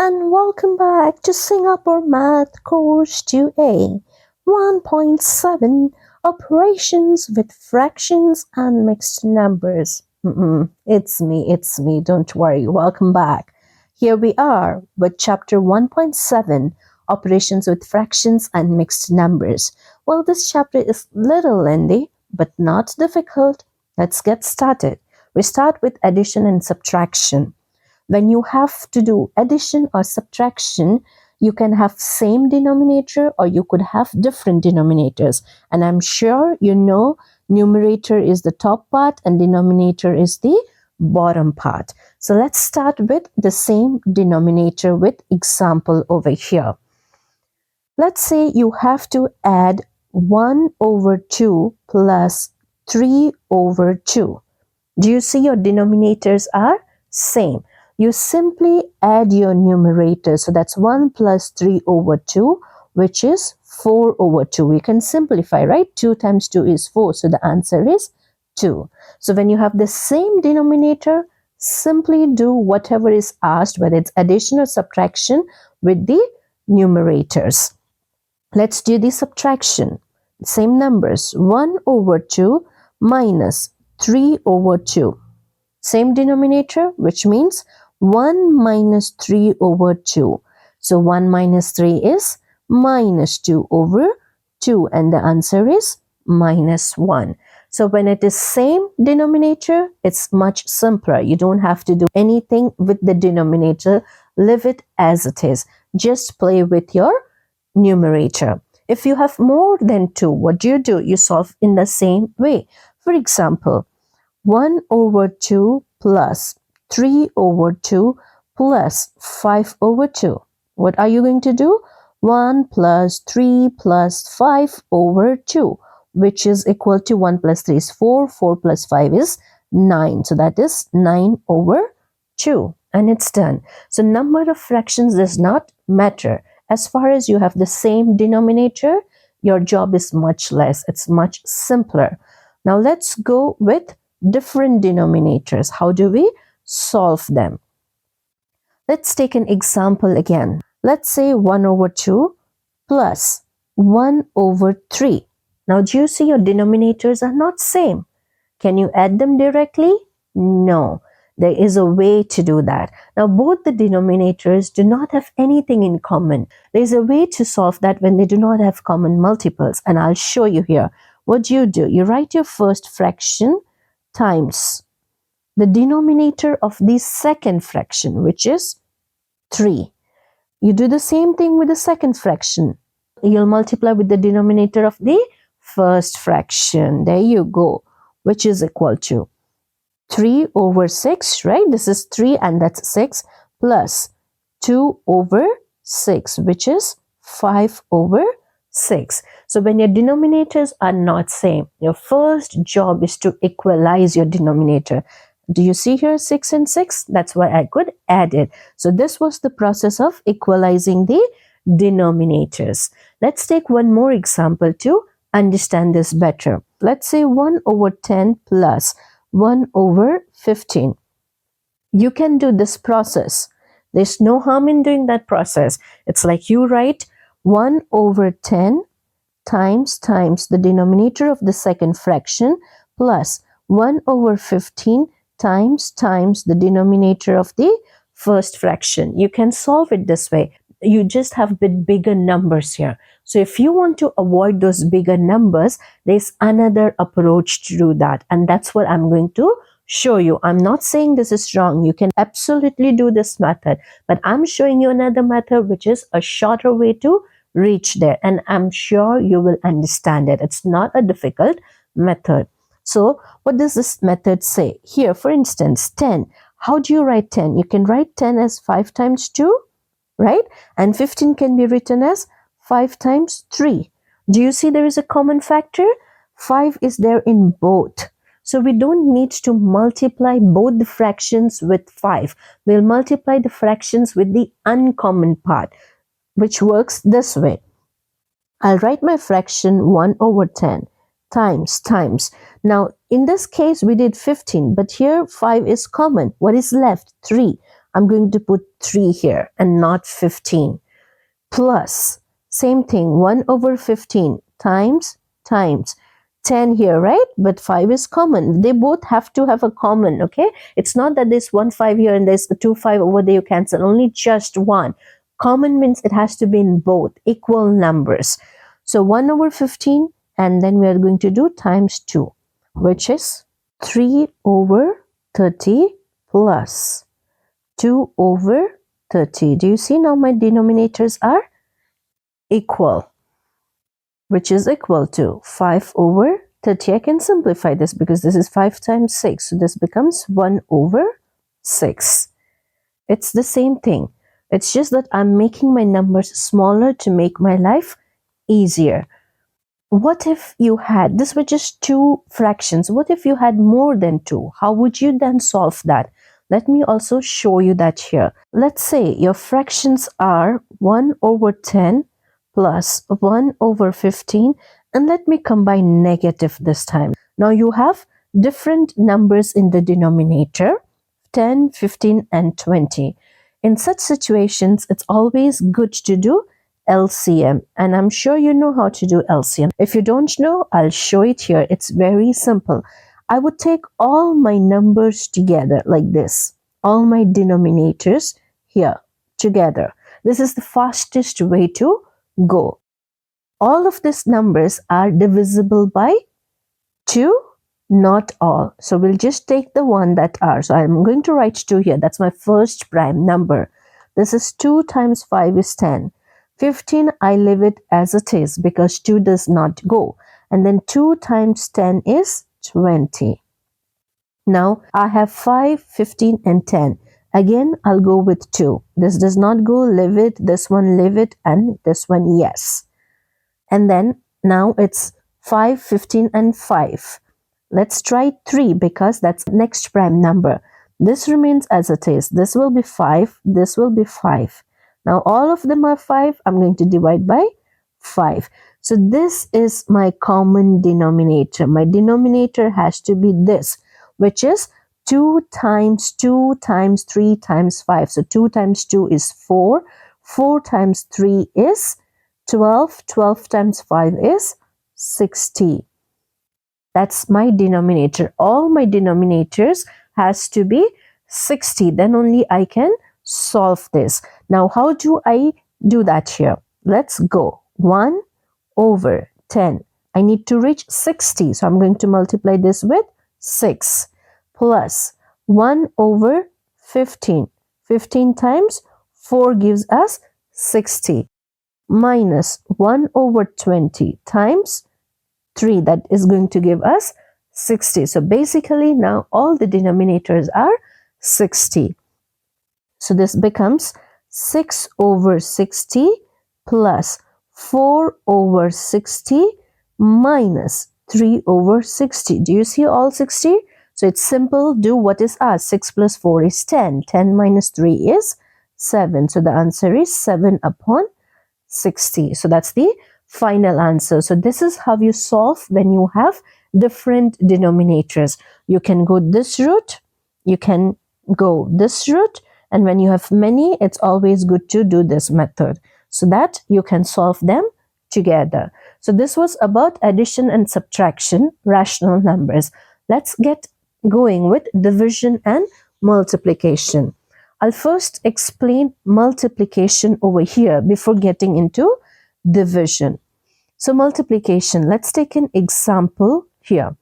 and welcome back to Singapore Math Course 2A 1.7 Operations with Fractions and Mixed Numbers. It's me, don't worry, welcome back. Here we are with Chapter 1.7 Operations with Fractions and Mixed Numbers. Well, this chapter is little lengthy, but not difficult. Let's get started. We start with addition and subtraction. When you have to do addition or subtraction, you can have same denominator or you could have different denominators. And I'm sure you know numerator is the top part and denominator is the bottom part. So let's start with the same denominator with example over here. Let's say you have to add 1 over 2 plus 3 over 2. Do you see your denominators are same? You simply add your numerators. So that's 1 plus 3 over 2, which is 4 over 2. We can simplify, right? 2 times 2 is 4. So the answer is 2. So when you have the same denominator, simply do whatever is asked, whether it's addition or subtraction, with the numerators. Let's do the subtraction. Same numbers. 1 over 2 minus 3 over 2. Same denominator, which means 1 minus 3 over 2. So 1 minus 3 is minus 2 over 2 and the answer is minus 1. So when it is same denominator, it's much simpler. You don't have to do anything with the denominator. Leave it as it is. Just play with your numerator. If you have more than 2, what do? You solve in the same way. For example, 1 over 2 plus 3 over 2 plus 5 over 2. What are you going to do? 1 plus 3 plus 5 over 2, which is equal to 1 plus 3 is 4, 4 plus 5 is 9. So that is 9 over 2 and it's done. So number of fractions does not matter. As far as you have the same denominator, your job is much less. It's much simpler. Now let's go with different denominators. How do we solve them? Let's take an example again. Let's say 1 over 2 plus 1 over 3. Now do you see your denominators are not same? Can you add them directly? No. There is a way to do that. Now both the denominators do not have anything in common. There is a way to solve that when they do not have common multiples, and I'll show you here. What do? You write your first fraction times the denominator of the second fraction, which is 3. You do the same thing with the second fraction. You'll multiply with the denominator of the first fraction. There you go, which is equal to 3 over 6, right? This is 3 and that's 6 plus 2 over 6, which is 5 over 6. So when your denominators are not same, your first job is to equalize your denominator. Do you see here 6 and 6? That's why I could add it. So this was the process of equalizing the denominators. Let's take one more example to understand this better. Let's say 1 over 10 plus 1 over 15. You can do this process. There's no harm in doing that process. It's like you write 1 over 10 times the denominator of the second fraction plus 1 over 15 times the denominator of the first fraction. You can solve it this way. You just have a bit bigger numbers here. So if you want to avoid those bigger numbers, there's another approach to do that. And that's what I'm going to show you. I'm not saying this is wrong. You can absolutely do this method. But I'm showing you another method which is a shorter way to reach there. And I'm sure you will understand it. It's not a difficult method. So what does this method say? Here, for instance, 10. How do you write 10? You can write 10 as 5 times 2. Right? And 15 can be written as 5 times 3. Do you see there is a common factor? 5 is there in both. So we don't need to multiply both the fractions with 5. We'll multiply the fractions with the uncommon part, which works this way. I'll write my fraction 1 over 10 times. Now, in this case, we did 15, but here 5 is common. What is left? 3. I'm going to put 3 here and not 15. Plus, same thing, 1 over 15 times 10 here, right? But 5 is common. They both have to have a common, okay? It's not that there's 1 5 here and there's the 2 5 over there, you cancel. Only just one. Common means it has to be in both equal numbers. So 1 over 15, and then we are going to do times 2, which is 3 over 30 plus 2 over 30. Do you see now my denominators are equal, which is equal to 5 over 30. I can simplify this because this is 5 times 6. So this becomes 1 over 6. It's the same thing. It's just that I'm making my numbers smaller to make my life easier. What if you had, this were just two fractions. What if you had more than two? How would you then solve that? Let me also show you that here. Let's say your fractions are 1 over 10 plus 1 over 15, and let me combine negative this time. Now you have different numbers in the denominator, 10, 15, and 20. In such situations, it's always good to do LCM, and I'm sure you know how to do LCM. If you don't know, I'll show it here. It's very simple. I would take all my numbers together like this, all my denominators here together. This is the fastest way to go. All of these numbers are divisible by 2, not all. So we'll just take the one that are. So I'm going to write 2 here. That's my first prime number. This is 2 times 5 is 10. 15, I leave it as it is because 2 does not go. And then 2 times 10 is 20. Now I have 5, 15, and 10. Again, I'll go with 2. This does not go, leave it. This one, leave it. And this one, yes. And then now it's 5, 15, and 5. Let's try 3 because that's next prime number. This remains as it is. This will be 5. This will be 5. Now all of them are 5. I'm going to divide by 5. So this is my common denominator. My denominator has to be this, which is 2 times 2 times 3 times 5. So 2 times 2 is 4. 4 times 3 is 12. 12 times 5 is 60. That's my denominator. All my denominators has to be 60. Then only I can solve this. Now, how do I do that here? Let's go. 1 over 10. I need to reach 60. So I'm going to multiply this with 6 plus 1 over 15. 15 times 4 gives us 60 minus 1 over 20 times 3. That is going to give us 60. So basically now all the denominators are 60. So this becomes 6 over 60 plus 4 over 60 minus 3 over 60. Do you see all 60? So it's simple. Do what is asked. 6 plus 4 is 10. 10 minus 3 is 7. So the answer is 7 upon 60. So that's the final answer. So this is how you solve when you have different denominators. You can go this route, you can go this route, and when you have many, it's always good to do this method so that you can solve them together. So this was about addition and subtraction, rational numbers. Let's get going with division and multiplication. I'll first explain multiplication over here before getting into division. So multiplication, let's take an example here.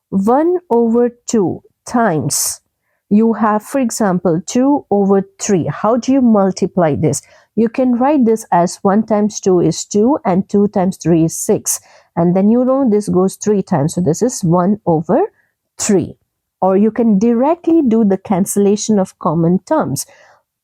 1 over 2 times, you have, for example, 2 over 3. How do you multiply this? You can write this as 1 times 2 is 2 and 2 times 3 is 6. And then you know this goes 3 times. So this is 1 over 3. Or you can directly do the cancellation of common terms.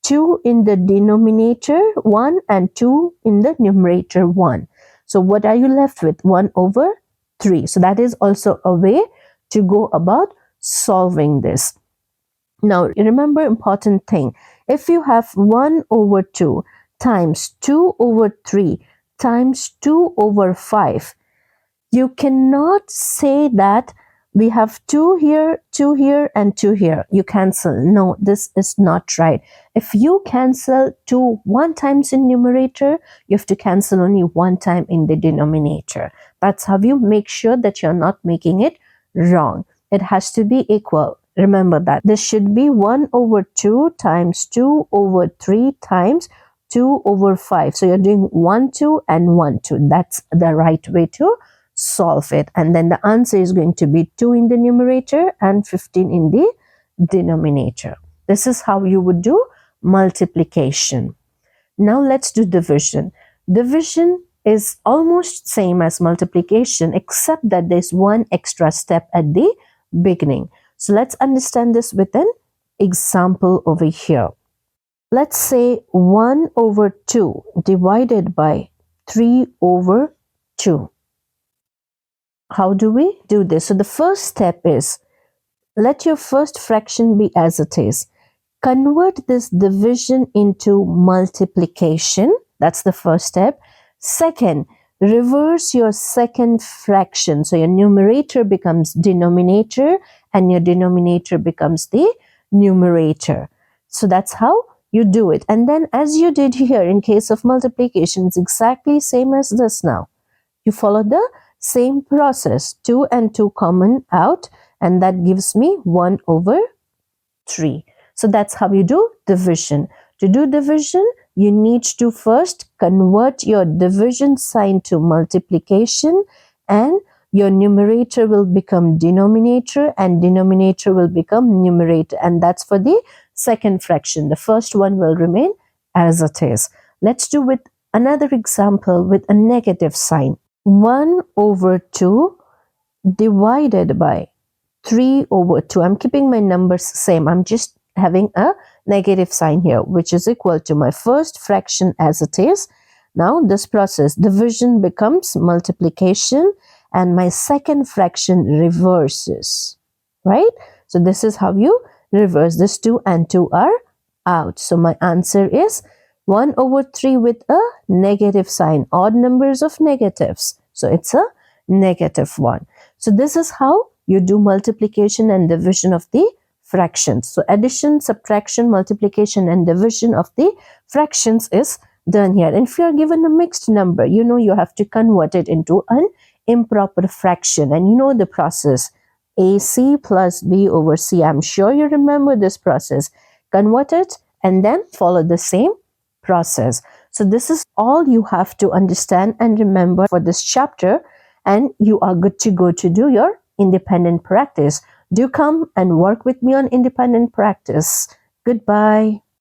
2 in the denominator 1 and 2 in the numerator 1. So what are you left with? 1 over 3. So that is also a way to go about solving this. Now remember important thing. If you have 1 over 2 times 2 over 3 times 2 over 5, you cannot say that We have 2 here, 2 here, and 2 here. You cancel. No, this is not right. If you cancel 2 one times in numerator, you have to cancel only 1 time in the denominator. That's how you make sure that you're not making it wrong. It has to be equal. Remember that. This should be 1 over 2 times 2 over 3 times 2 over 5. So you're doing 1, 2 and 1, 2. That's the right way to solve it. And then the answer is going to be 2 in the numerator and 15 in the denominator. This is how you would do multiplication. Now let's do division. Division is almost same as multiplication, except that there's one extra step at the beginning. So let's understand this with an example over here. Let's say 1 over 2 divided by 3 over 2. How do we do this? So the first step is, let your first fraction be as it is. Convert this division into multiplication. That's the first step. Second, reverse your second fraction. So your numerator becomes denominator and your denominator becomes the numerator. So that's how you do it. And then as you did here in case of multiplication, it's exactly same as this now. You follow the same process. 2 and 2 common out, and that gives me 1 over 3. So that's how you do division. To do division, you need to first convert your division sign to multiplication, and your numerator will become denominator and denominator will become numerator, and that's for the second fraction. The first one will remain as it is. Let's do with another example with a negative sign. 1 over 2 divided by 3 over 2. I'm keeping my numbers same. I'm just having a negative sign here, which is equal to my first fraction as it is. Now this process, division becomes multiplication and my second fraction reverses, right? So this is how you reverse. This 2 and 2 are out. So my answer is 1 over 3 with a negative sign, odd numbers of negatives. So it's a negative 1. So this is how you do multiplication and division of the fractions. So addition, subtraction, multiplication and division of the fractions is done here. And if you are given a mixed number, you know you have to convert it into an improper fraction. And you know the process. AC plus B over C. I'm sure you remember this process. Convert it and then follow the same process. So this is all you have to understand and remember for this chapter, and you are good to go to do your independent practice. Do come and work with me on independent practice. Goodbye.